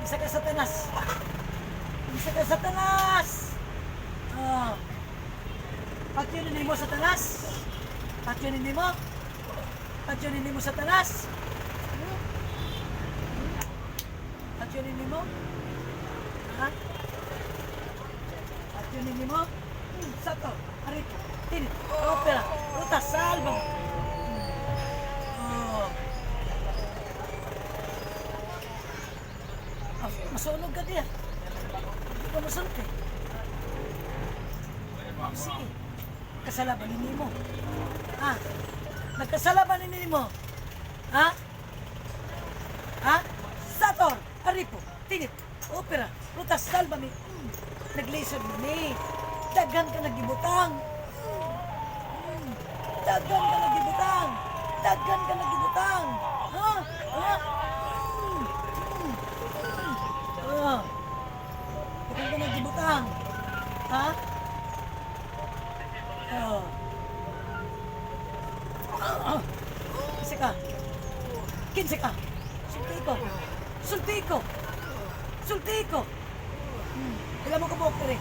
Isa ka Satanas. Isa ka Satanas. Patyunin mo Satanas. Patyunin mo. Patyunin mo Satanas. Patyunin mo. Ha? Patyunin mo. Sato. Arito. Tinit. Opera. Ruta. Salva mo. Masunog ka diya. Hindi ka masunog eh. Sige. Kasalabanin mo. Ha? Nagkasalabanin mo. Ha? Ha? Sator. Aripo. Tinit. Opera. Rutas. Salvami. Nag-laser mo ni. Daghan ka nagibutang. Daghan ka nagibutang. Daghan ka nagibutang. Ha? Ha? Daghan ka nagibutang. Ha? Kasi ka. Kinsi ka. Sulti ko. Sulti ko. Sulti ko. Pila mo kabok, Tere.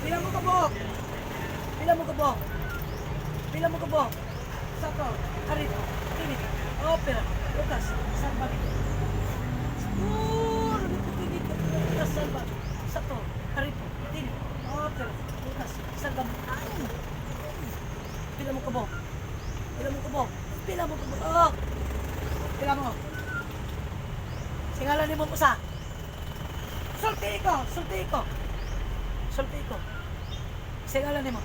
Pila mo kabok. Pila mo kabok. Pila mo kabok. Sato. Arito. Tinit. Opera. Lutas. Salva. Tinit. Lutas. Salva. Sato. Arito. Tinit. Opera. Lutas. Salva. Pila mo kabok. Pila mo kabok. Pila mo kabok. Pila mo. Singalan ni mo po sa. Sulti ko. Sulti ko. Sulti ko. Singalan ni mo.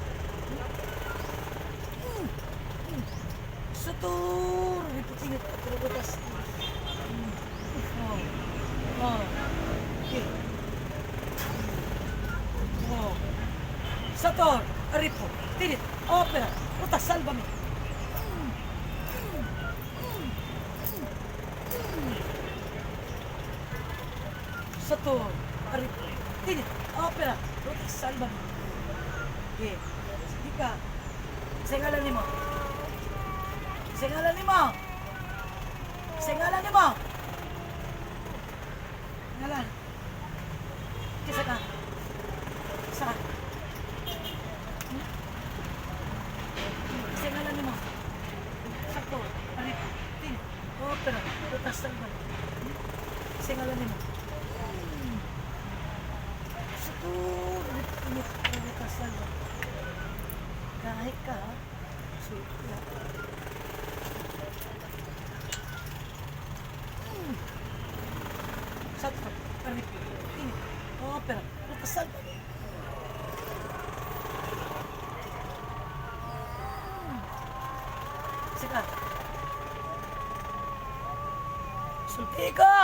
Satur. Riputingit. Pagkalutas. Okay. Sator. Aripo. Tinit. Opera. Rutas. Salvami. Sator. Aripo. Tinit. Opera. Rutas. Salvami. Okay. Sige ka. Singalan ni mo. Singalan ni mo. Singalan ni mo. Singalan. Kisa ka. Kisa ka. Singalan ni mo. Sakto. Arito. Tin. Opera. Rutas. Salvami. Singalan ni mo. Sakto. Rutas. Salvami. Kahit ka, ha? Suya. Sakto. Arito. Tin. Opera. Rutas. Salvami. Sika. Sulti ko!